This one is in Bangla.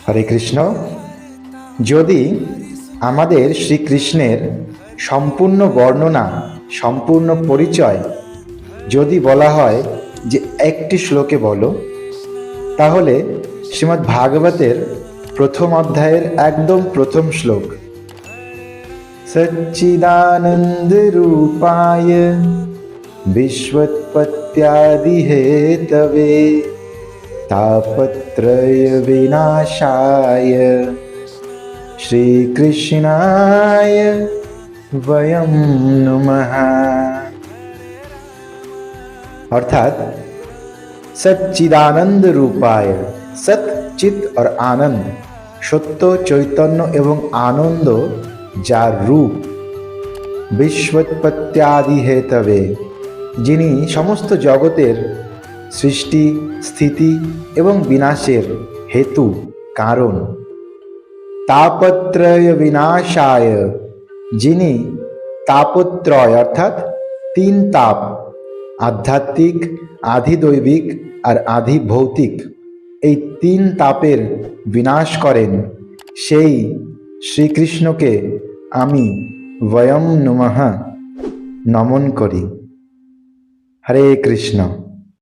হরে কৃষ্ণ। যদি আমাদের শ্রীকৃষ্ণের সম্পূর্ণ বর্ণনা, সম্পূর্ণ পরিচয় যদি বলা হয় যে একটি শ্লোকে বলো, তাহলে শ্রীমদ্ ভাগবতের প্রথম অধ্যায়ের একদম প্রথম শ্লোক, সচ্চিদানন্দ রূপায় বিশ্বৎপত্যাদি হেতবে তাপত্রয় বিনাশায় শ্রীকৃষ্ণায় বয়ম নমঃ। অর্থাৎ সচ্চিদানন্দ রূপায়, সৎ, চিত और आनंद, সত্য, চৈতন্য এবং আনন্দ যার রূপ, বিশ্বৎপত্যাদি হেতবে, যিনি সমস্ত জগতের সৃষ্টি, স্থিতি এবং বিনাশের হেতু, কারণ, তাপত্রয় বিনাশায়, যিনি তাপত্রয় অর্থাৎ তিন তাপ, আধ্যাত্মিক, আধিদৈবিক আর আধিভৌতিক, এই তিন তাপের বিনাশ করেন, সেই শ্রীকৃষ্ণকে আমি বয়ম নমঃ নমন করি। হরে কৃষ্ণ।